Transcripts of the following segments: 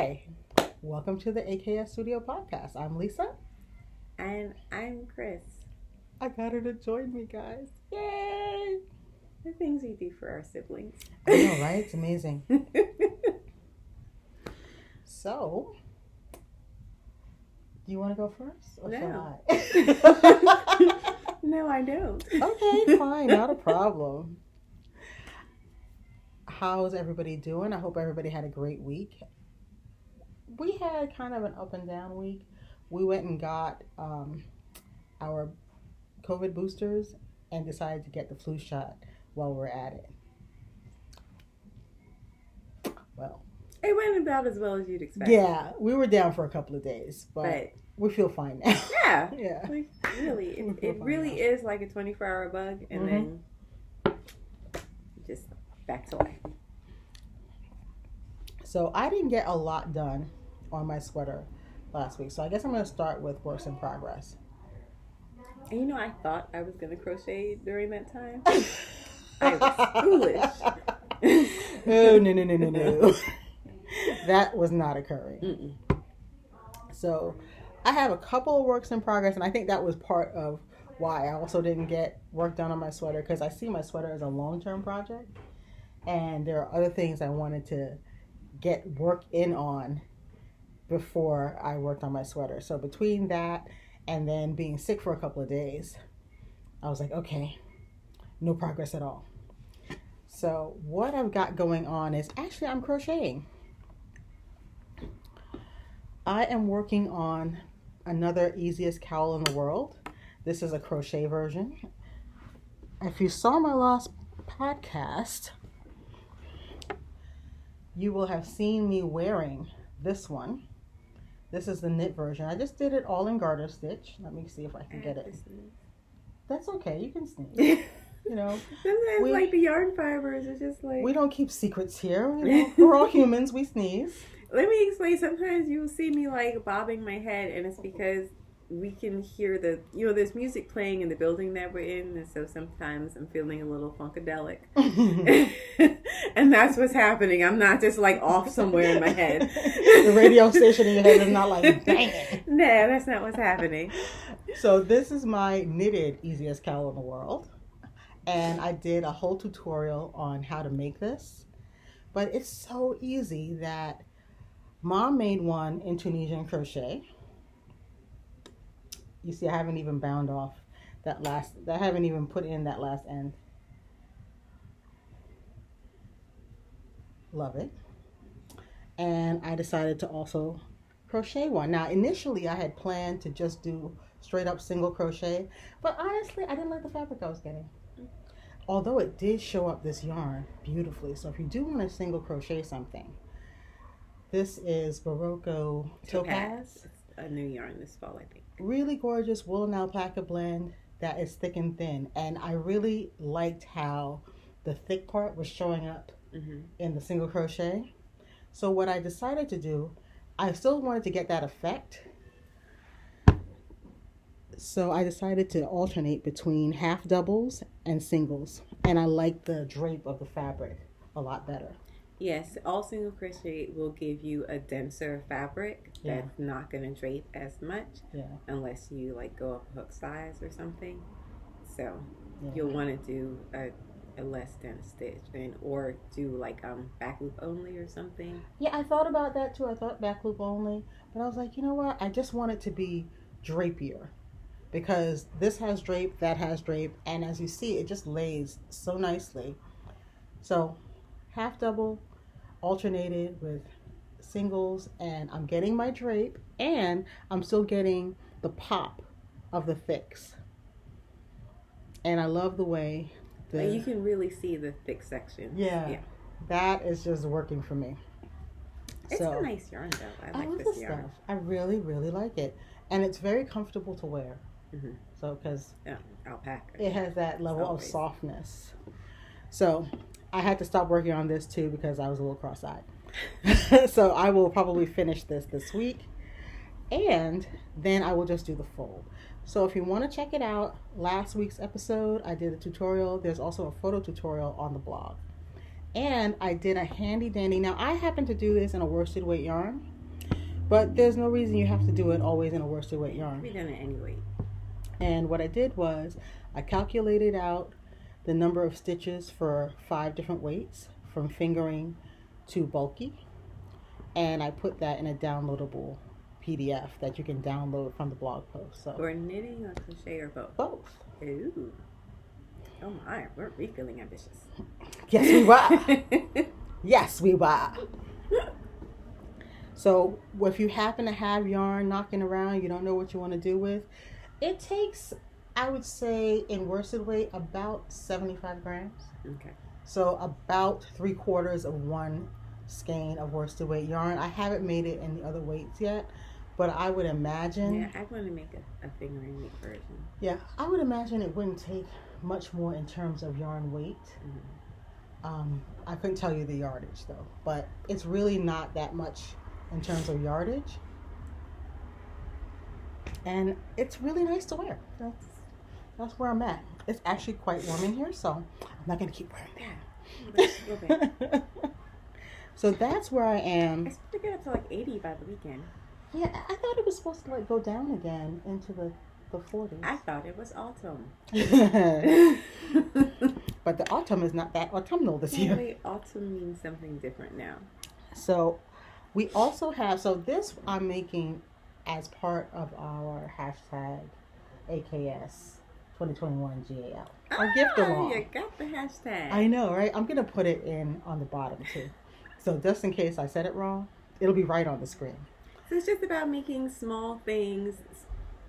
Hi, welcome to the AKS Studio Podcast. I'm Lisa. And I'm Cryss. I got her to join me, guys. Yay! The things we do for our siblings. I know, right? It's amazing. So, do you want to go first? Or No. shall I? No, I don't. Okay, fine. Not a problem. How's everybody doing? I hope everybody had a great week. We had kind of an up and down week. We went and got our COVID boosters and decided to get the flu shot while we're at it. Well, it went about as well as you'd expect. Yeah, we were down for a couple of days, but we feel fine now. Yeah. Yeah. Like, really, it really is like a 24-hour bug, and then just back to life. So I didn't get a lot done on my sweater last week, so I guess I'm going to start with works in progress. And you know, I thought I was going to crochet during that time. I was foolish. Oh, no. That was not occurring. So I have a couple of works in progress, and I think that was part of why I also didn't get work done on my sweater, because I see my sweater as a long-term project, and there are other things I wanted to get work in on before I worked on my sweater. So between that and then being sick for a couple of days, I was like, okay, no progress at all. So what I've got going on is actually I'm crocheting. I am working on another easiest cowl in the world. This is a crochet version. If you saw my last podcast, you will have seen me wearing this one. This is the knit version. I just did it all in garter stitch. Let me see if I can get it. That's okay. You can sneeze. You know, sometimes like the yarn fibers are just like, we don't keep secrets here. You know, we're all humans. We sneeze. Let me explain. Sometimes you will see me like bobbing my head, and it's because we can hear there's music playing in the building that we're in, and so sometimes I'm feeling a little funkadelic. And that's what's happening. I'm not just like off somewhere in my head. The radio station in your head is not like banging. No, that's not what's happening. So this is my knitted easiest cowl in the world. And I did a whole tutorial on how to make this. But it's so easy that Mom made one in Tunisian crochet. You see, I haven't even bound off I haven't even put in that last end. Love it. And I decided to also crochet one. Now, initially I had planned to just do straight up single crochet, but honestly, I didn't like the fabric I was getting. Although it did show up this yarn beautifully. So if you do want to single crochet something, this is Berroco Topaz. It's a new yarn this fall, I think. Really gorgeous wool and alpaca blend that is thick and thin. And I really liked how the thick part was showing up in the single crochet. So what I decided to do, I still wanted to get that effect. So I decided to alternate between half doubles and singles. And I like the drape of the fabric a lot better. Yes, all single crochet will give you a denser fabric that's not going to drape as much unless you like go up hook size or something. So you'll want to do a less dense stitch or do like back loop only or something. Yeah, I thought about that too. I thought back loop only, but I was like, you know what? I just want it to be drapier because this has drape, that has drape, and as you see, it just lays so nicely. So half double, alternated with singles, and I'm getting my drape, and I'm still getting the pop of the thicks. And I love the way you can really see the thick section. Yeah. That is just working for me. It's a nice yarn though. I like this yarn. Stuff. I really, really like it. And it's very comfortable to wear. So, because alpaca, it has that level of softness. So, I had to stop working on this too because I was a little cross-eyed. So, I will probably finish this week. And then I will just do the fold. So if you want to check it out, last week's episode, I did a tutorial. There's also a photo tutorial on the blog. And I did a handy dandy. Now I happen to do this in a worsted weight yarn, but there's no reason you have to do it always in a worsted weight yarn. We done it anyway. And what I did was I calculated out the number of stitches for 5 different weights, from fingering to bulky, and I put that in a downloadable PDF that you can download from the blog post. So for knitting or crochet or both? Both. Ooh. Oh my, we're feeling ambitious. Yes, we were. Yes, we were. So if you happen to have yarn knocking around, you don't know what you want to do with, it takes, I would say, in worsted weight, about 75 grams. Okay. So about 3/4 of one skein of worsted weight yarn. I haven't made it in the other weights yet, but I would imagine. Yeah, I want to make a fingering weight version. Yeah, I would imagine it wouldn't take much more in terms of yarn weight. Mm-hmm. I couldn't tell you the yardage though, but it's really not that much in terms of yardage. And it's really nice to wear. That's where I'm at. It's actually quite warm in here, so I'm not going to keep wearing that. So that's where I am. It's supposed to get up to like 80 by the weekend. Yeah, I thought it was supposed to like go down again into the 40s. I thought it was autumn. But the autumn is not that autumnal this year. Wait, autumn means something different now. So we also have, so this I'm making as part of our hashtag AKS 2021 GAL. Our gift along. You got the hashtag. I know, right? I'm going to put it in on the bottom too. So just in case I said it wrong, it'll be right on the screen. So it's just about making small things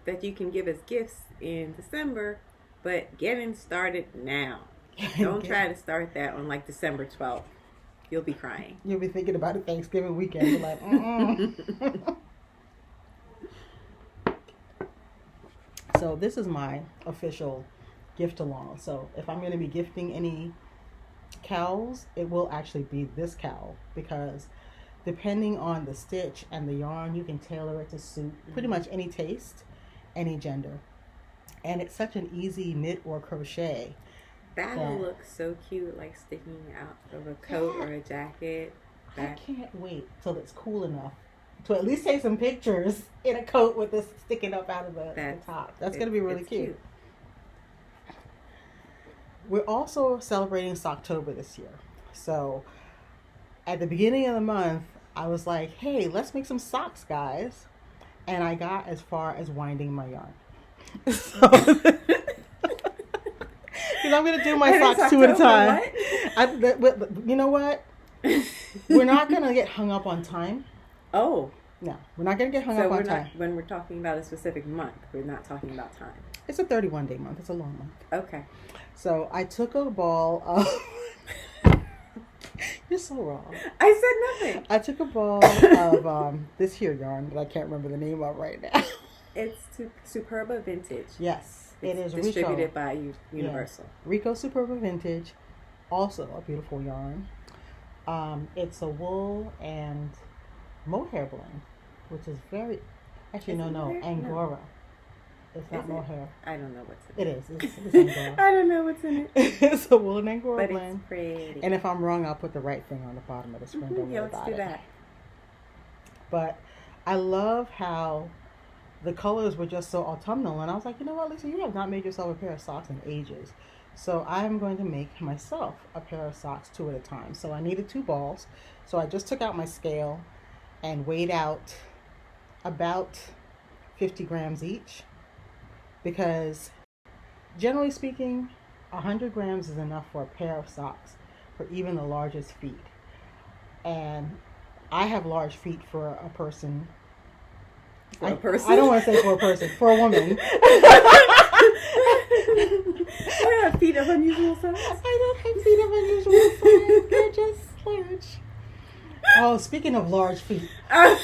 that you can give as gifts in December, but getting started now. Don't try to start that on like December 12th. You'll be crying. You'll be thinking about it Thanksgiving weekend. You're like, mm-mm. So this is my official gift along. So if I'm going to be gifting any cowls, it will actually be this cowl, because depending on the stitch and the yarn, you can tailor it to suit pretty much any taste, any gender. And it's such an easy knit or crochet. That will look so cute, like sticking out of a coat or a jacket. I can't wait till it's cool enough to at least take some pictures in a coat with this sticking up out of the top. That's going to be really cute. We're also celebrating Socktober this year. So at the beginning of the month, I was like, hey, let's make some socks, guys. And I got as far as winding my yarn. So, because I'm going to do my socks 2 at a time. You know what? We're not going to get hung up on time. Oh. No, we're not going to get hung up on time. When we're talking about a specific month, we're not talking about time. It's a 31-day month. It's a long month. Okay. So I took a ball of... You're so wrong. I said nothing. I took a ball of this here yarn that I can't remember the name of right now. It's Superba Vintage. Yes, it is distributed by Universal. Yeah. Rico Superba Vintage, also a beautiful yarn. It's a wool and mohair blend, which is very... Actually, no, Angora. No. It's not mohair. I don't know what's in it. It is. It's Angora. I don't know what's in it. It's a wool and Angora blend. It's pretty. And if I'm wrong, I'll put the right thing on the bottom of the screen. Don't worry about it. Let's do that. But I love how the colors were just so autumnal. And I was like, you know what, Lisa, you have not made yourself a pair of socks in ages. So I'm going to make myself a pair of socks 2 at a time. So I needed 2 balls. So I just took out my scale and weighed out about 50 grams each. Because generally speaking, 100 grams is enough for a pair of socks for even the largest feet. And I have large feet for a person. For a person? I don't want to say for a person, for a woman. I have feet of unusual size. I don't have feet of unusual size. They're just large. Oh, speaking of large feet. I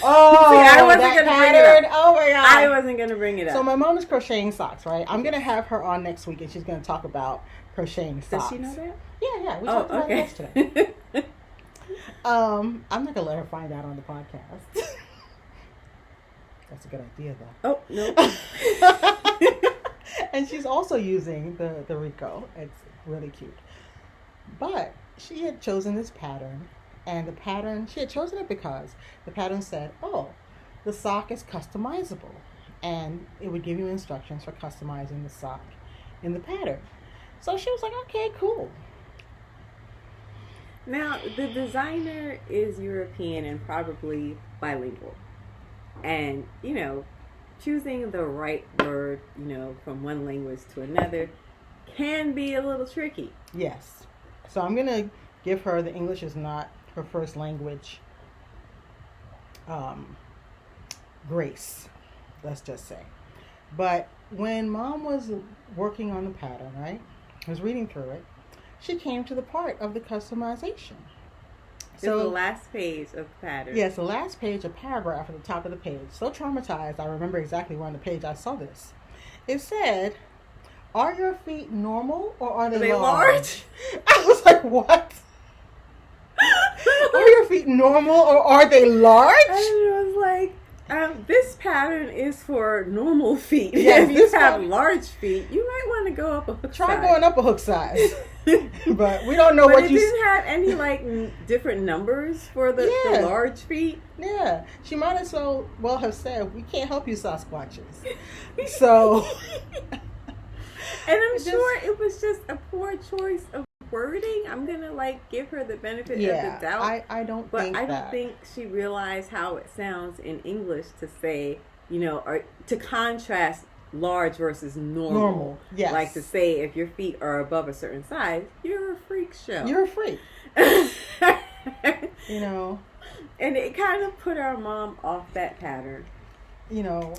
wasn't going to bring it up. Oh my God. I wasn't going to bring it up. So my mom is crocheting socks, right? I'm going to have her on next week and she's going to talk about crocheting socks. Does she know that? Yeah. We talked about it yesterday. I'm not going to let her find out on the podcast. That's a good idea, though. Oh, no. And she's also using the Rico. It's really cute. But she had chosen this pattern, and the pattern, she had chosen it because the pattern said, oh, the sock is customizable, and it would give you instructions for customizing the sock in the pattern. So she was like, okay, cool. Now, the designer is European and probably bilingual. And, you know, choosing the right word, you know, from one language to another can be a little tricky. Yes. So I'm going to give her, the English is not her first language, grace, let's just say. But when Mom was working on the pattern, right, was reading through it, she came to the part of the customization. So the last page of the pattern. Yes, the last page, a paragraph at the top of the page. So traumatized, I remember exactly where on the page I saw this. It said, are your feet normal or are they large? I was like, what? Are your feet normal or are they large? And it was like, this pattern is for normal feet. Yes, if you have large feet, you might want to go up a hook size. Try going up a hook size. But we don't know what it didn't have any like different numbers for the large feet. Yeah. She might as well have said, we can't help you Sasquatches. So. And I'm sure it was just a poor choice of wording. I'm gonna like give her the benefit of the doubt. I don't think she realized how it sounds in English to say, you know, or to contrast large versus normal. Yes. Like to say if your feet are above a certain size, you're a freak show. You're a freak. You know. And it kind of put our mom off that pattern. You know,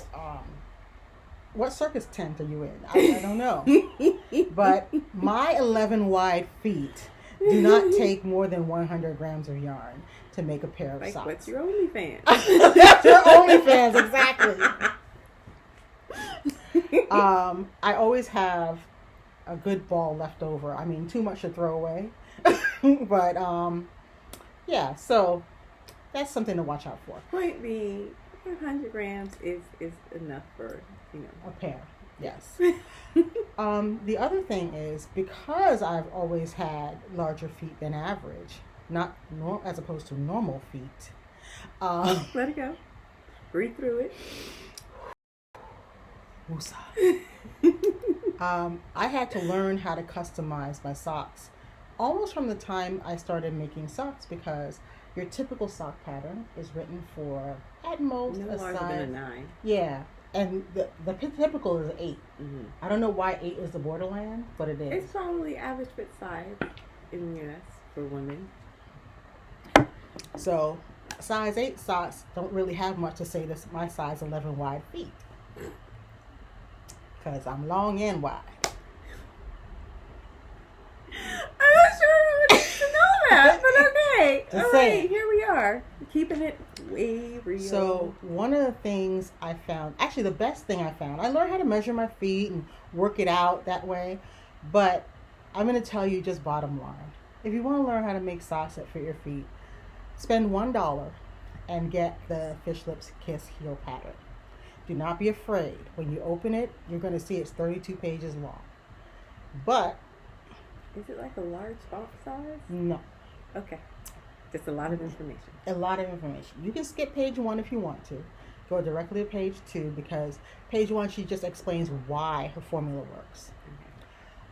what circus tent are you in? I don't know. But my 11 wide feet do not take more than 100 grams of yarn to make a pair of socks. What's your OnlyFans? That's your OnlyFans, exactly. I always have a good ball left over. I mean, too much to throw away. But, yeah, so that's something to watch out for. Point being, 100 grams is enough for, you know. A pair, yes. The other thing is, because I've always had larger feet than average, as opposed to normal feet. Let it go. Breathe through it. I had to learn how to customize my socks almost from the time I started making socks, because your typical sock pattern is written for at most no larger than a 9. Yeah, and the typical is 8. Mm-hmm. I don't know why 8 is the borderland, but it is. It's probably average fit size in the U.S. for women. So size 8 socks don't really have much to say to my size 11 wide feet, because I'm long and wide. I'm not sure who needs to know that, but okay. All right, here we are. Keeping it way real. So one of the things I found, actually the best thing I found, I learned how to measure my feet and work it out that way, but I'm going to tell you just bottom line. If you want to learn how to make socks that fit your feet, spend $1 and get the Fish Lips Kiss heel pattern. Do not be afraid. When you open it, you're going to see it's 32 pages long. But is it like a large font size? No. Okay. Just a lot of information. A lot of information. You can skip page 1 if you want to. Go directly to page 2, because page 1 she just explains why her formula works.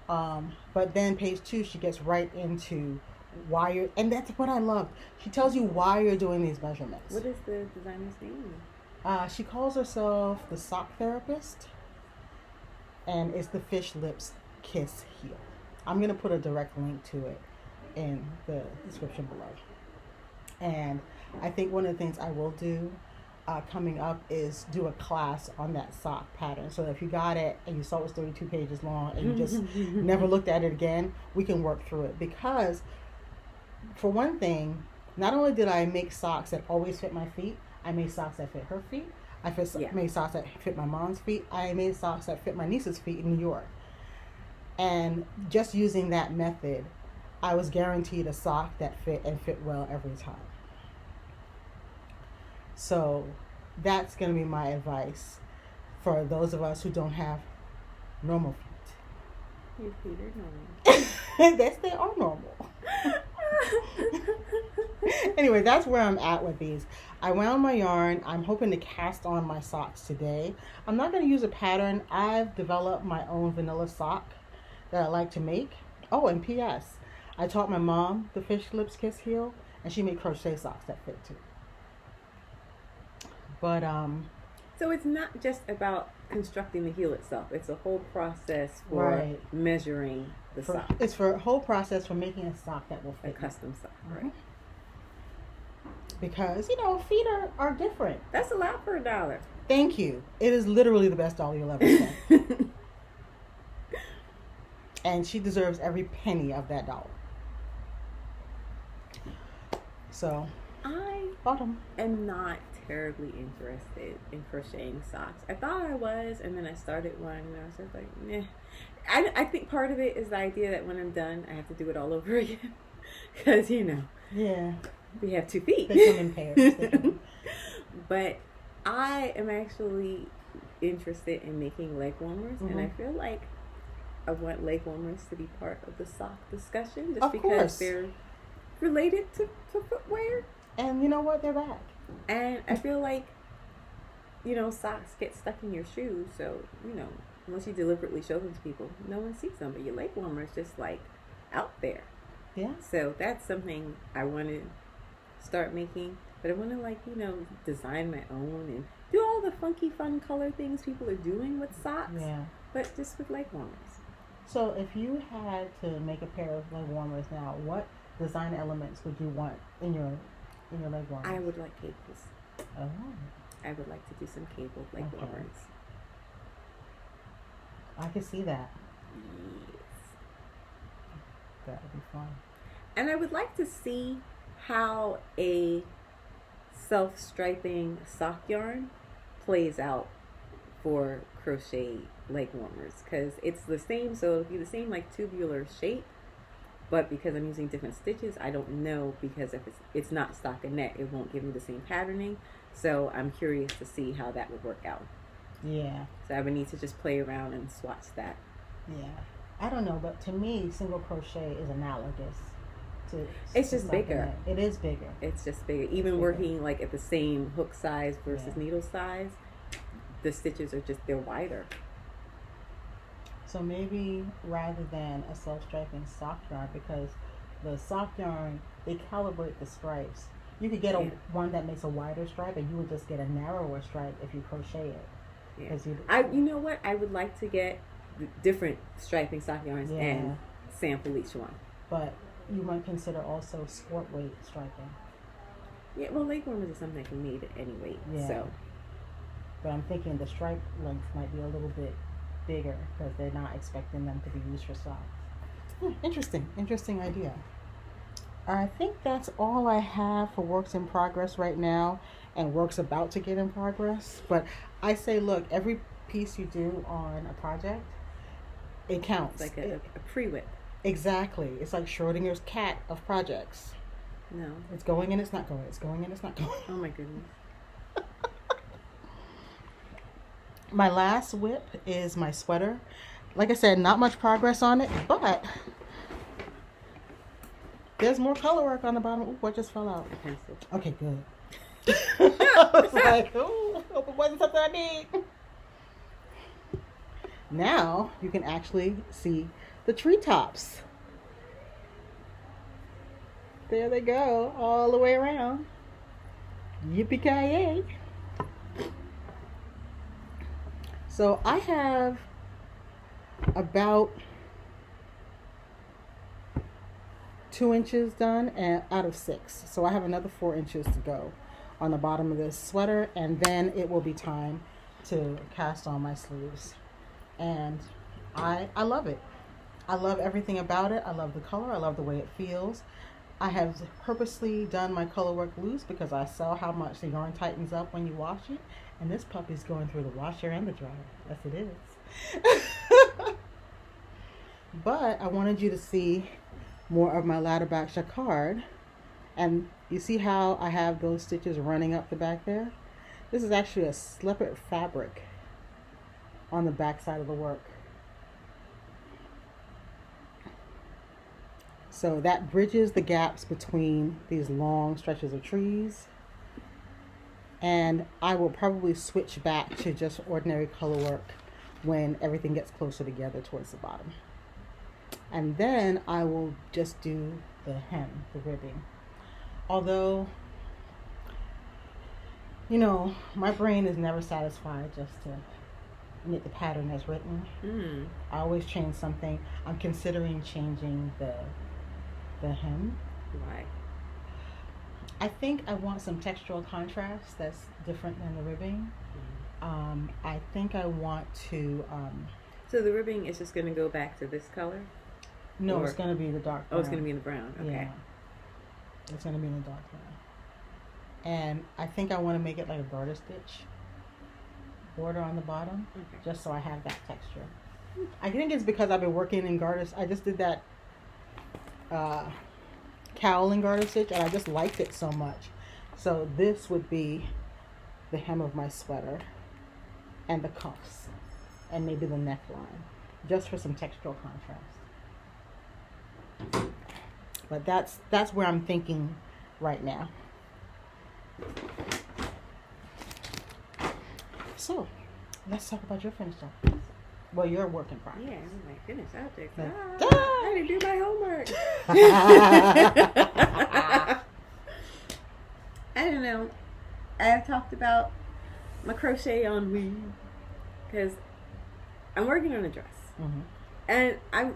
Okay. But then page 2 she gets right into why you're, and that's what I love. She tells you why you're doing these measurements. What is the designer's name? She calls herself the Sock Therapist, and it's the Fish Lips Kiss heel. I'm going to put a direct link to it in the description below. And I think one of the things I will do coming up is do a class on that sock pattern. So if you got it and you saw it was 32 pages long and you just never looked at it again, we can work through it. Because for one thing, not only did I make socks that always fit my feet, I made socks that fit her feet. Made socks that fit my mom's feet. I made socks that fit my niece's feet in New York. And just using that method, I was guaranteed a sock that fit well every time. So that's going to be my advice for those of us who don't have normal feet. Your feet are normal. Yes, they are normal. Anyway, that's where I'm at with these. I wound my yarn. I'm hoping to cast on my socks today. I'm not going to use a pattern. I've developed my own vanilla sock that I like to make. Oh, and P.S. I taught my mom the fish lips kiss heel, and she made crochet socks that fit too. But so it's not just about constructing the heel itself. It's a whole process for measuring the sock. It's for a whole process for making a sock that will fit. A custom sock, right? Because, feet are different. That's a lot for $1. Thank you. It is literally the best dollar you'll ever spend. And she deserves every penny of that dollar. So, I am not terribly interested in crocheting socks. I thought I was, and then I started one, and I was just like, meh. I think part of it is the idea that when I'm done, I have to do it all over again. Because, yeah, we have 2 feet. They come in pairs. But I am actually interested in making leg warmers, and I feel like I want leg warmers to be part of the sock discussion, just because they're related to footwear. And you know what? They're back. And I feel like, socks get stuck in your shoes, so, unless you deliberately show them to people, no one sees them, but your leg warmer is just, out there. Yeah. So that's something I want to start making, but I want to, design my own and do all the funky, fun color things people are doing with socks, but just with leg warmers. So if you had to make a pair of leg warmers now, what design elements would you want in your leg warmers? I would like cables. Oh. I would like to do some cable leg warmers. I can see that. Yes. That would be fun. And I would like to see how a self-striping sock yarn plays out for crochet leg warmers, because it's the same, so it'll be the same tubular shape, but because I'm using different stitches, I don't know, because if it's not stockinette, it won't give me the same patterning. So I'm curious to see how that would work out. Yeah. So I would need to just play around and swatch that. Yeah. I don't know, but to me, single crochet is analogous to. It's just bigger. It is bigger. It's just bigger. Even working at the same hook size versus needle size, the stitches are they're wider. So maybe rather than a self-striping sock yarn, because the sock yarn, they calibrate the stripes. You could get one that makes a wider stripe, and you would just get a narrower stripe if you crochet it. Yeah. You know what? I would like to get different striping sock yarns and sample each one. But you might consider also sport weight striping. Yeah, well, leg warmers is something that can be made at any weight. Yeah. So. But I'm thinking the stripe length might be a little bit bigger, because they're not expecting them to be used for socks. Interesting idea. I think that's all I have for works in progress right now, and works about to get in progress. But I say, look, every piece you do on a project, it counts. It's like a pre-whip. Exactly. It's like Schrodinger's cat of projects. No. It's going and it's not going. It's going and it's not going. Oh my goodness. My last whip is my sweater. Like I said, not much progress on it, but there's more color work on the bottom. Ooh, what just fell out? Pencil. Okay, good. I was like, oh, hope it wasn't something I need. Now you can actually see the treetops. There they go, all the way around. Yippee-ki-yay. So I have about 2 inches done and out of 6. So I have another 4 inches to go on the bottom of this sweater, and then it will be time to cast on my sleeves. And I love it. I love everything about it. I love the color. I love the way it feels. I have purposely done my color work loose because I saw how much the yarn tightens up when you wash it. And this puppy's going through the washer and the dryer. Yes, it is. But I wanted you to see more of my ladder back jacquard. And you see how I have those stitches running up the back there? This is actually a slippered fabric on the back side of the work. So that bridges the gaps between these long stretches of trees. And I will probably switch back to just ordinary color work when everything gets closer together towards the bottom. And then I will just do the hem, the ribbing. Although, you know, my brain is never satisfied just to knit the pattern as written. I always change something. I'm considering changing the hem. Why? I think I want some textural contrast that's different than the ribbing. I think I want to... so the ribbing is just going to go back to this color? No, it's going to be the dark brown. Oh, it's going to be in the brown. Okay. Yeah. It's going to be in the dark brown. And I think I want to make it like a garter stitch border on the bottom, just so I have that texture. I think it's because I've been working in garters. I just did that cowl and garter stitch, and I just liked it so much. So this would be the hem of my sweater and the cuffs and maybe the neckline, just for some textural contrast. But that's where I'm thinking right now. So let's talk about your finished objects. Well, your work in progress. Yeah, my finished objects. Ah. I didn't do my homework. I don't know. I have talked about my crochet on weave because I'm working on a dress, and I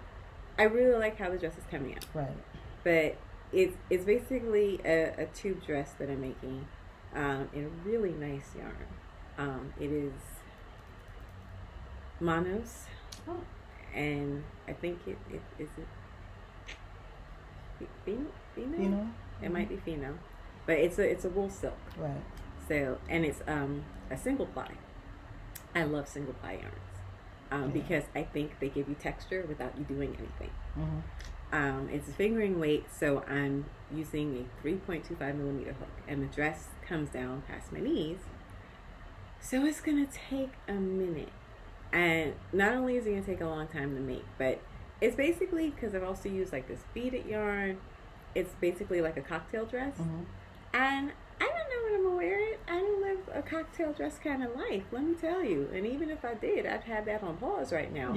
really like how the dress is coming out. Right. But it's basically a tube dress that I'm making in a really nice yarn. It is Monos, and I think it is Fino. It might be Fino, but it's a wool silk. Right. So, and it's a single ply. I love single ply yarns because I think they give you texture without you doing anything. It's a fingering weight, so I'm using a 3.25 millimeter hook, and the dress comes down past my knees. So it's gonna take a minute, and not only is it gonna take a long time to make, but it's basically, because I've also used like this beaded yarn, it's basically like a cocktail dress, and I don't know when I'm gonna wear it. I don't live a cocktail dress kind of life, let me tell you. And even if I did, I'd have that on pause right now.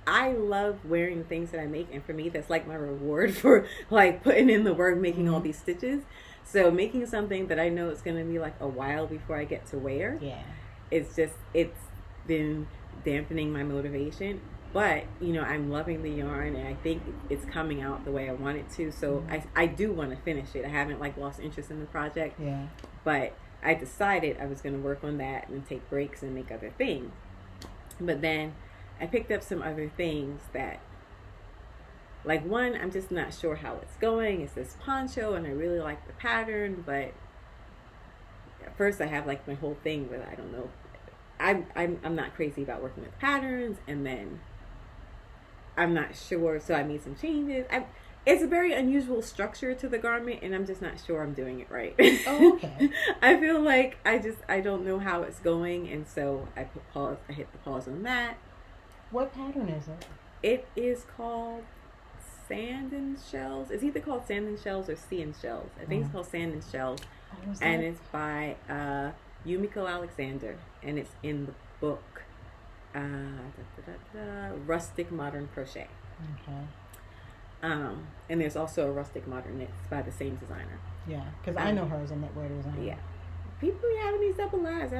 I love wearing the things that I make, and for me, that's like my reward for like putting in the work, making all these stitches. So making something that I know it's going to be like a while before I get to wear, it's been dampening my motivation. But, you know, I'm loving the yarn, and I think it's coming out the way I want it to. So I do want to finish it. I haven't like lost interest in the project. But I decided I was going to work on that and take breaks and make other things. But then I picked up some other things that, like, one, I'm just not sure how it's going. It's this poncho, and I really like the pattern, but at first I have like my whole thing with, I don't know, I'm not crazy about working with patterns, and then I'm not sure, so I made some changes. It's a very unusual structure to the garment, and I'm just not sure I'm doing it right. Oh, okay. I feel like I don't know how it's going, and so I hit the pause on that. What pattern is it? It is called Sand and Shells. It's either called Sand and Shells or Sea and Shells. I think it's called Sand and Shells. And it's by Yumiko Alexander, and it's in the book Rustic Modern Crochet. Okay. And there's also a Rustic Modern Knits by the same designer. Yeah, because I know her as a knitwear designer. Yeah. People be having these double lives.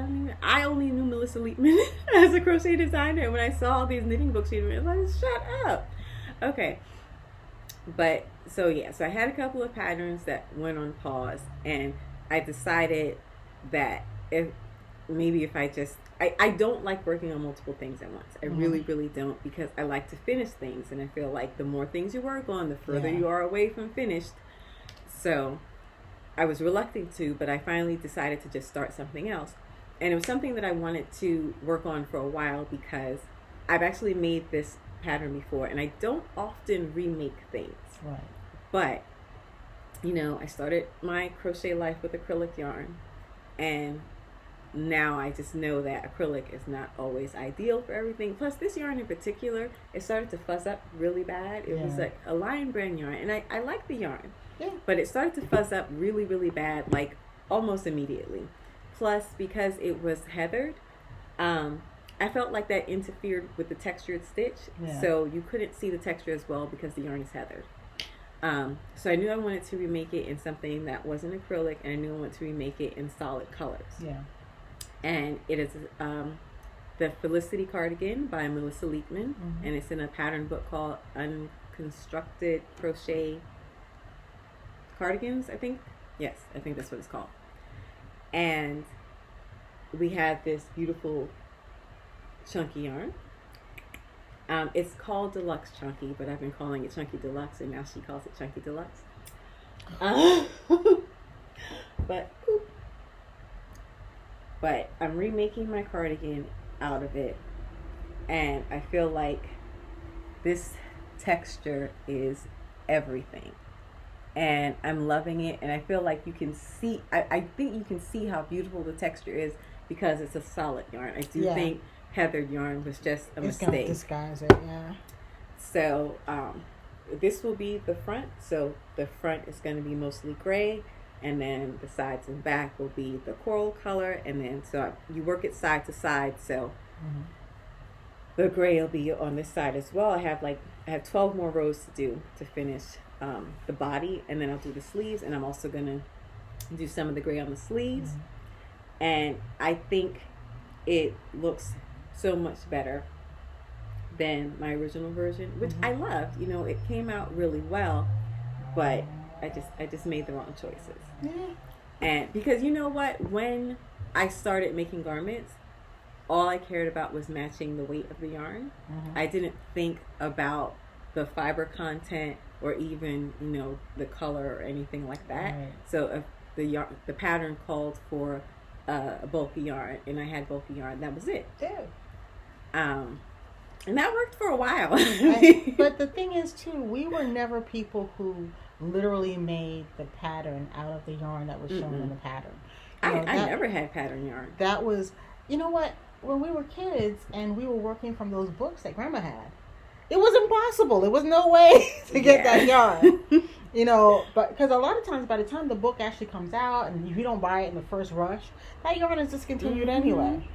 I only knew Melissa Leapman as a crochet designer. When I saw all these knitting books, she was like, shut up. Okay. But, so yeah. So I had a couple of patterns that went on pause. And I decided that if I don't like working on multiple things at once. I really, really don't, because I like to finish things. And I feel like the more things you work on, the further you are away from finished. So I was reluctant to, but I finally decided to just start something else. And it was something that I wanted to work on for a while, because I've actually made this pattern before, and I don't often remake things. Right. But, you know, I started my crochet life with acrylic yarn, and now I just know that acrylic is not always ideal for everything. Plus, this yarn in particular, it started to fuzz up really bad. It was like a Lion Brand yarn, and I like the yarn, but it started to fuzz up really, really bad, like almost immediately. Plus, because it was heathered, I felt like that interfered with the textured stitch, so you couldn't see the texture as well because the yarn is heathered. So I knew I wanted to remake it in something that wasn't acrylic, and I knew I wanted to remake it in solid colors. And it is the Felicity Cardigan by Melissa Leapman, and it's in a pattern book called Unconstructed Crochet Cardigans, I think. Yes, I think that's what it's called. And we have this beautiful chunky yarn. It's called Deluxe Chunky, but I've been calling it Chunky Deluxe, and now she calls it Chunky Deluxe. But I'm remaking my cardigan out of it, and I feel like this texture is everything, and I'm loving it. And I feel like you can see, I think you can see how beautiful the texture is because it's a solid yarn. I do think heathered yarn was just a mistake. It's gonna disguise it, So this will be the front. So the front is going to be mostly gray, and then the sides and back will be the coral color, and then so you work it side to side. So the gray will be on this side as well. I have 12 more rows to do to finish the body, and then I'll do the sleeves, and I'm also going to do some of the gray on the sleeves. And I think it looks so much better than my original version, which I loved. You know, it came out really well, but I just made the wrong choices. And because you know what, when I started making garments, all I cared about was matching the weight of the yarn. I didn't think about the fiber content or even, you know, the color or anything like that. So if the pattern called for a bulky yarn, and I had bulky yarn, that was it. And that worked for a while. But the thing is too, we were never people who literally made the pattern out of the yarn that was shown in the pattern. I never had pattern yarn. That was, you know what, when we were kids and we were working from those books that Grandma had, it was impossible. There was no way to get that yarn. You know, but because a lot of times by the time the book actually comes out and if you don't buy it in the first rush, that yarn is discontinued anyway.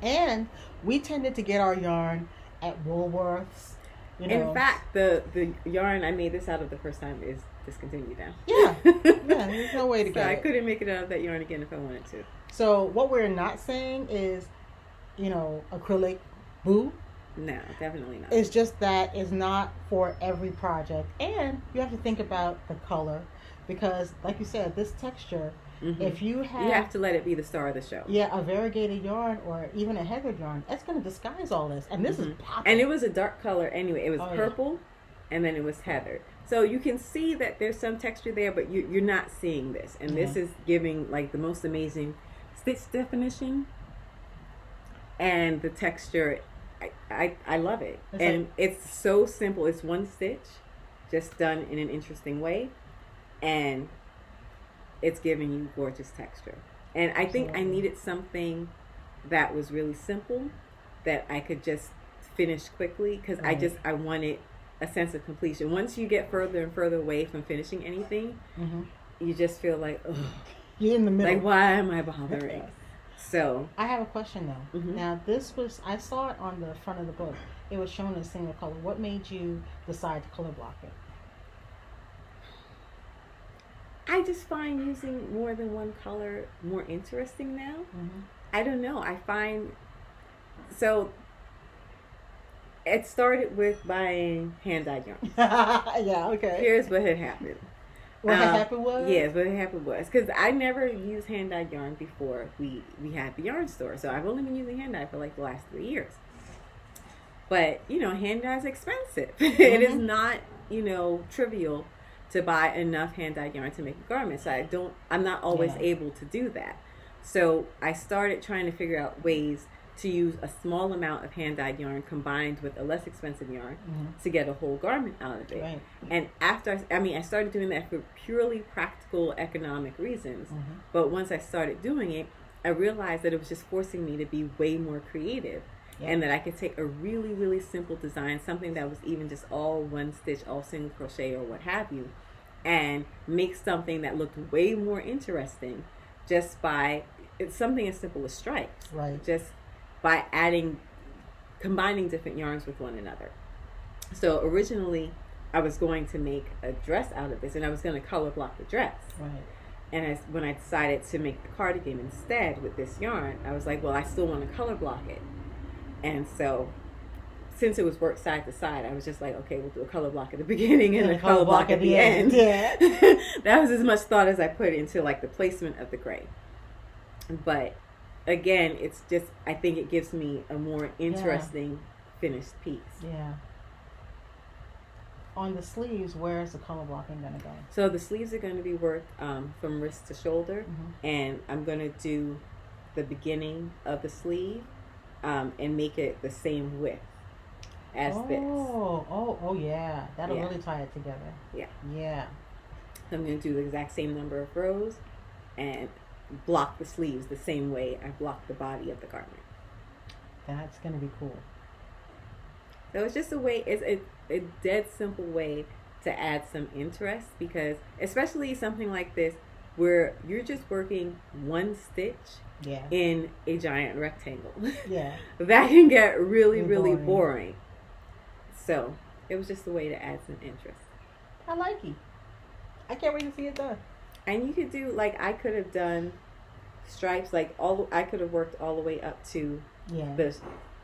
And we tended to get our yarn at Woolworths. You know. In fact, the yarn I made this out of the first time is discontinued now. There's no way to get it. So I couldn't make it out of that yarn again if I wanted to. So what we're not saying is, you know, acrylic boo. No, definitely not. It's just that it's not for every project. And you have to think about the color because, like you said, this texture, if you have to let it be the star of the show. Yeah, a variegated yarn or even a heathered yarn, that's going to disguise all this. And this is popping. And it was a dark color anyway. It was purple, and then it was heathered. So you can see that there's some texture there, but you're not seeing this. And this is giving like the most amazing stitch definition. And the texture, I love it. It's so simple. It's one stitch, just done in an interesting way. And it's giving you gorgeous texture. And I think I needed something that was really simple, that I could just finish quickly, because I wanted a sense of completion. Once you get further and further away from finishing anything, you just feel like, ugh. You're in the middle. Like, why am I bothering? So I have a question though. Now this was, I saw it on the front of the book. It was shown in single color. What made you decide to color block it? I just find using more than one color more interesting now. I don't know. I find, so it started with buying hand-dyed yarn. Here's what had happened. What had happened was? Yes, what had happened was, because I never used hand-dyed yarn before we had the yarn store. So I've only been using hand-dyed for like the last 3 years. But, you know, hand-dye is expensive. It is not, you know, trivial to buy enough hand-dyed yarn to make a garment. So I'm not always able to do that. So I started trying to figure out ways to use a small amount of hand-dyed yarn combined with a less expensive yarn to get a whole garment out of it. And after, I started doing that for purely practical economic reasons. But once I started doing it, I realized that it was just forcing me to be way more creative. And that I could take a really, really simple design, something that was even just all one stitch, all single crochet or what have you, and make something that looked way more interesting just by, it's something as simple as stripes. Right. Just by combining different yarns with one another. So originally I was going to make a dress out of this, and I was going to color block the dress. Right. And when I decided to make the cardigan instead with this yarn, I was like, well, I still want to color block it. And so, since it was worked side to side, I was just like, okay, we'll do a color block at the beginning and a color block at the end. Yeah. That was as much thought as I put into like the placement of the gray. But again, it's just, I think it gives me a more interesting finished piece. Yeah. On the sleeves, where is the color blocking going to go? So the sleeves are going to be worked from wrist to shoulder, and I'm going to do the beginning of the sleeve. And make it the same width as this. Oh, yeah. That'll really tie it together. Yeah. Yeah. So I'm going to do the exact same number of rows and block the sleeves the same way I block the body of the garment. That's going to be cool. So it's just it's a dead simple way to add some interest, because especially something like this where you're just working one stitch in a giant rectangle. Yeah. That can get really boring. So it was just a way to add some interest. I like it. I can't wait to see it done. And you could do, like, I could have done stripes, like I could have worked all the way up to the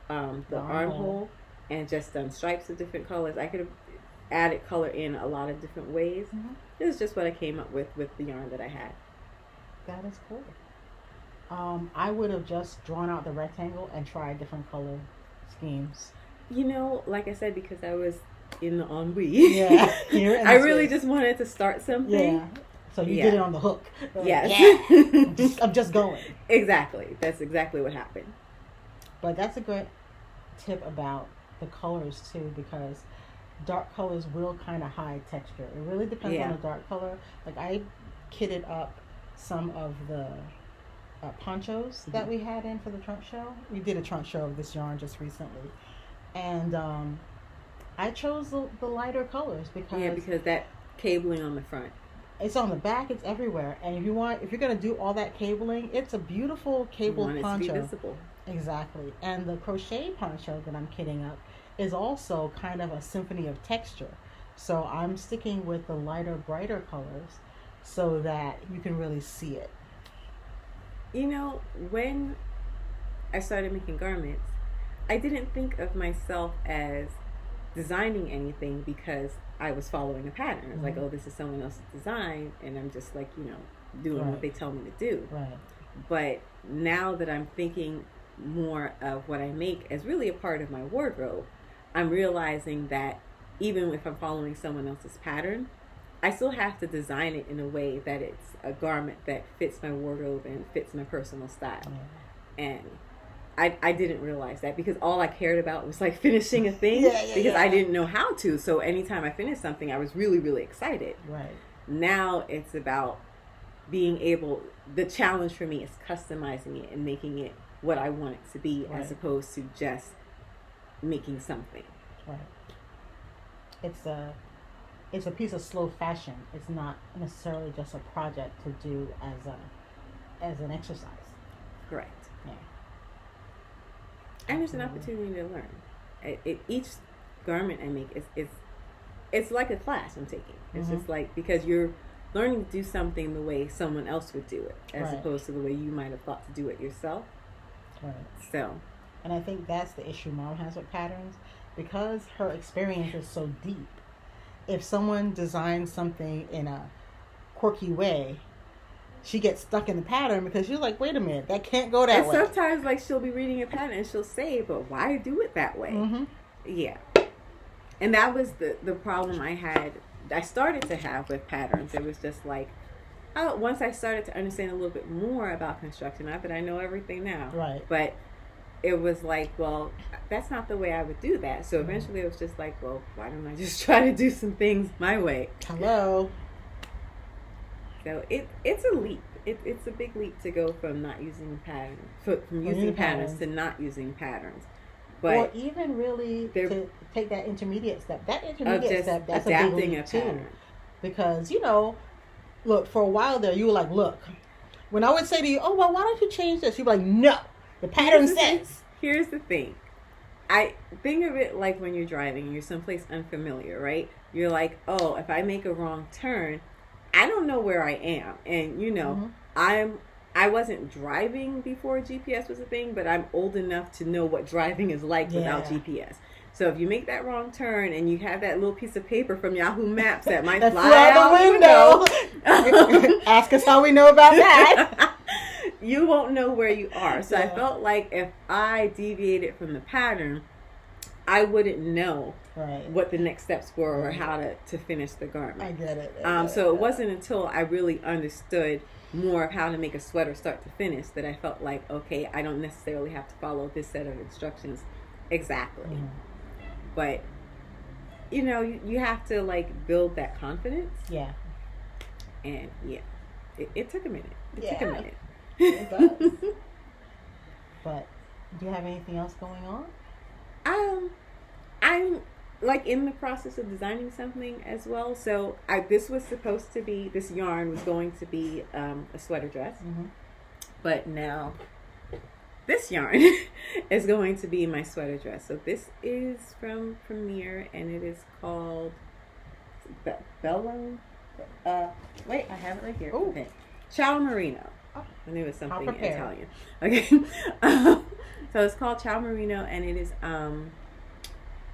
armhole and just done stripes of different colors. I could have added color in a lot of different ways. This is just what I came up with the yarn that I had. That is cool. I would have just drawn out the rectangle and tried different color schemes. You know, like I said, because I was in the ennui. Yeah. I really just wanted to start something. Yeah. So you did it on the hook. Yes. Yeah. I'm just going. Exactly. That's exactly what happened. But that's a good tip about the colors too, because dark colors will kind of hide texture. It really depends on the dark color. Like I kitted up some of the ponchos that we had in for the trunk show. We did a trunk show of this yarn just recently, and I chose the lighter colors because that cabling on the front, it's on the back, it's everywhere, and if you're gonna do all that cabling, it's a beautiful cable poncho. To be visible. Exactly. And the crochet poncho that I'm kitting up is also kind of a symphony of texture, so I'm sticking with the lighter, brighter colors so that you can really see it. You know, when I started making garments, I didn't think of myself as designing anything because I was following a pattern. It's like, oh, this is someone else's design, and I'm just like, doing what they tell me to do. Right. But now that I'm thinking more of what I make as really a part of my wardrobe, I'm realizing that even if I'm following someone else's pattern, I still have to design it in a way that it's a garment that fits my wardrobe and fits my personal style. And I didn't realize that, because all I cared about was like finishing a thing, because I didn't know how to. So anytime I finished something, I was really, really excited. Right. Now it's about being able, the challenge for me is customizing it and making it what I want it to be, as opposed to just making something. Right. It's a piece of slow fashion. It's not necessarily just a project to do as an exercise. Correct. Yeah. And there's an opportunity to learn. Each garment I make it's like a class I'm taking. It's just like, because you're learning to do something the way someone else would do it, as opposed to the way you might have thought to do it yourself. Right. So. And I think that's the issue Mom has with patterns, because her experience is so deep. If someone designs something in a quirky way, she gets stuck in the pattern because you're like, wait a minute, that can't go that way. And sometimes, like, she'll be reading a pattern and she'll say, but why do it that way? Yeah. And that was the problem I started to have with patterns. It was just like, once I started to understand a little bit more about construction, not that I know everything now. Right. But it was like, well, that's not the way I would do that. So eventually it was just like, well, why don't I just try to do some things my way? Hello. So it's a leap. it's a big leap to go from not using patterns, from using patterns to not using patterns. But or even really to take that intermediate step. That intermediate step, that's a big leap too. Because, you know, look, for a while there, you were like, look, when I would say to you, oh, well, why don't you change this? You'd be like, no, the pattern says. Here's the thing. I think of it like when you're driving and you're someplace unfamiliar, right? You're like, oh, if I make a wrong turn, I don't know where I am. And, you know, I wasn't driving before GPS was a thing, but I'm old enough to know what driving is like without GPS. So if you make that wrong turn and you have that little piece of paper from Yahoo Maps that might fly out the window, ask us how we know about that. You won't know where you are. So I felt like if I deviated from the pattern, I wouldn't know what the next steps were or how to finish the garment. I get it. So it wasn't until I really understood more of how to make a sweater start to finish that I felt like, okay, I don't necessarily have to follow this set of instructions exactly. But, you know, you have to, like, build that confidence. Yeah. And, it took a minute. It took a minute. It does. But, do you have anything else going on? I'm, like, in the process of designing something as well. So, this yarn was going to be a sweater dress. But now, this yarn is going to be my sweater dress. So this is from Premier, and it is called Bello. Wait, I have it right here. Ooh. Okay, Ciao Merino. I knew it was something Italian. Okay, so it's called Ciao Merino, and it is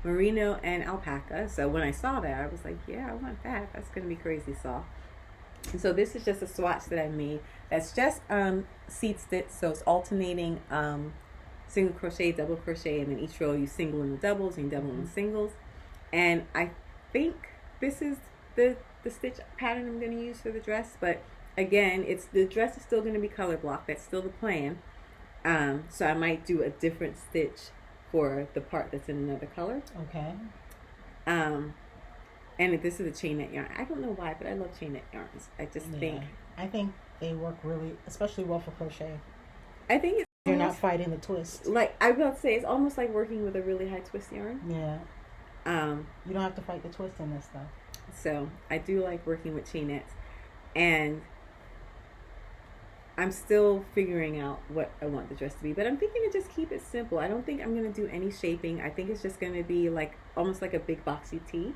merino and alpaca. So when I saw that, I was like, yeah, I want that. That's gonna be crazy soft. And so this is just a swatch that I made. That's just seed stitch, so it's alternating single crochet, double crochet, and then each row you single in the doubles and double in the singles. And I think this is the stitch pattern I'm going to use for the dress. But again, the dress is still going to be color block. That's still the plan. So I might do a different stitch for the part that's in another color. Okay. And this is a chain net yarn. I don't know why, but I love chain net yarns. I think they work really, especially well for crochet. I think you're not fighting the twist. Like I was about to say, it's almost like working with a really high twist yarn. Yeah. You don't have to fight the twist in this stuff. So I do like working with chain nets, and I'm still figuring out what I want the dress to be. But I'm thinking to just keep it simple. I don't think I'm going to do any shaping. I think it's just going to be like almost like a big boxy tee.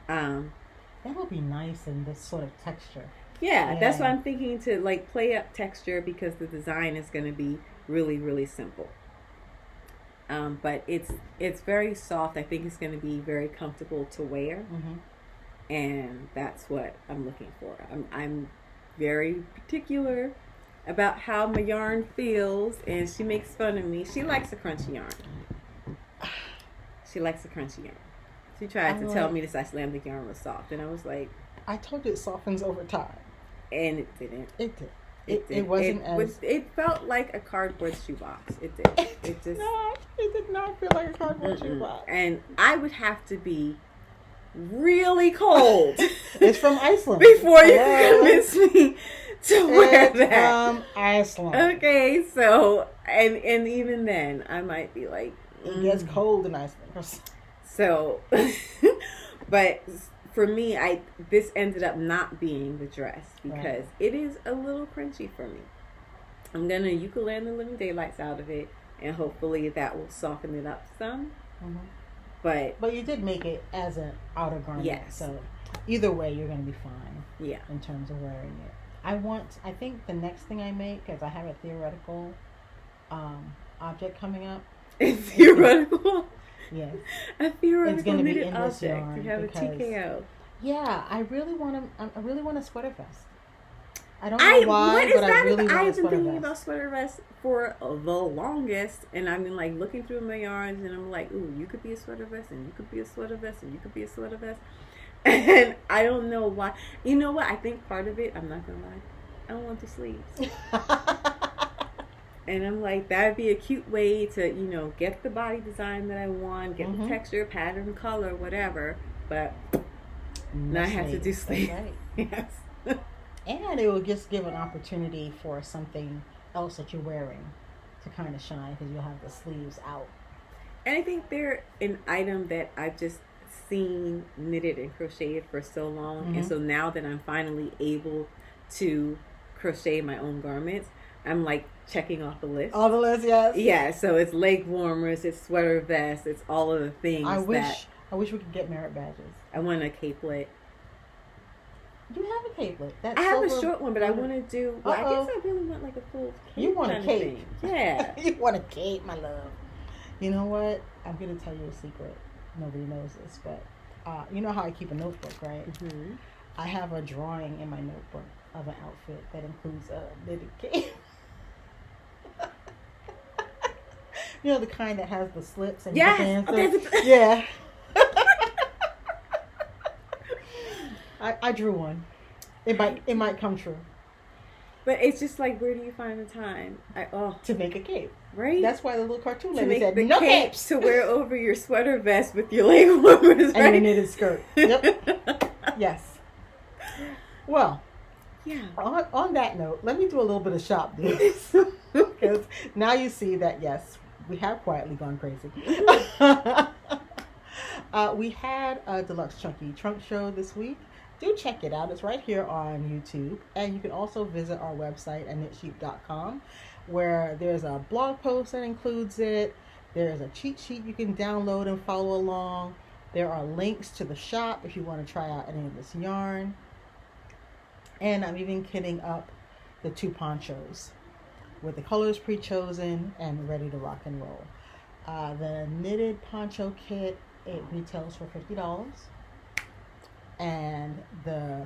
That would be nice in this sort of texture. Yeah, that's why I'm thinking to like play up texture, because the design is going to be really, really simple. But it's very soft. I think it's going to be very comfortable to wear, and that's what I'm looking for. I'm very particular about how my yarn feels, and she makes fun of me. She likes a crunchy yarn. She likes a crunchy yarn. She tried to tell me this Icelandic yarn was soft, and I was like, I told you it softens over time. And it didn't. It did. It wasn't it felt like a cardboard shoebox. It did. It did not feel like a cardboard shoebox. And I would have to be really cold. It's from Iceland. Before you convince me to wear that. From Iceland. Okay, so and even then I might be like, it gets cold in Iceland. So but for me, this ended up not being the dress because it is a little crunchy for me. I'm gonna ukulele the living daylights out of it, and hopefully that will soften it up some. But you did make it as an outer garment, so either way you're gonna be fine. Yeah. In terms of wearing it, I think the next thing I make, because I have a theoretical object coming up. Theoretical. Yes. A theoretical it's going to be knitted in this object. yarn. You have a TKO. Yeah, I really want a sweater vest. I don't know why, but I really want a sweater vest. I've been thinking about sweater vests for the longest, and I've been like looking through my yarns, and I'm like, ooh, you could be a sweater vest, and you could be a sweater vest, and you could be a sweater vest. And I don't know why. You know what? I think part of it, I'm not going to lie, I don't want the sleeves. And I'm like, that would be a cute way to, get the body design that I want, get the texture, pattern, color, whatever. But now I have to do sleeves. Right. Yes. And it will just give an opportunity for something else that you're wearing to kind of shine, because you'll have the sleeves out. And I think they're an item that I've just seen knitted and crocheted for so long. And so now that I'm finally able to crochet my own garments, I'm like checking off the list. All the list, yes. Yeah, so it's leg warmers, it's sweater vests, it's all of the things. I wish we could get merit badges. I want a capelet. You have a capelet. I have a short one, but I want to do. Well, I guess I really want like a full cape. You want a cape? Yeah. You want a cape, my love. You know what? I'm gonna tell you a secret. Nobody knows this, but you know how I keep a notebook, right? Mm-hmm. I have a drawing in my notebook of an outfit that includes a knitted cape. You know, the kind that has the slits and yes. Yeah. I drew one. It might come true. But it's just like, where do you find the time? To make a cape. Right? That's why the little cartoon lady said, the no cape capes. To wear over your sweater vest with your leg warmers, right? And a knitted skirt. Yep. Yes. Well, yeah. On that note, let me do a little bit of shop news. Because now you see that, yes, we have quietly gone crazy. We had a Deluxe Chunky Trunk show this week. Do check it out. It's right here on YouTube. And you can also visit our website at knitsheep.com, where there's a blog post that includes it. There's a cheat sheet you can download and follow along. There are links to the shop if you want to try out any of this yarn. And I'm even kitting up the 2 ponchos with the colors pre-chosen and ready to rock and roll. The knitted poncho kit, it retails for $50. And the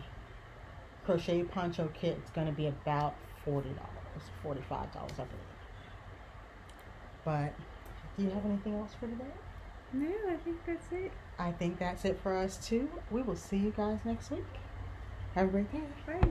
crochet poncho kit is going to be about $40, $45, I believe. But do you have anything else for today? No, I think that's it. I think that's it for us too. We will see you guys next week. Have a great day. Bye.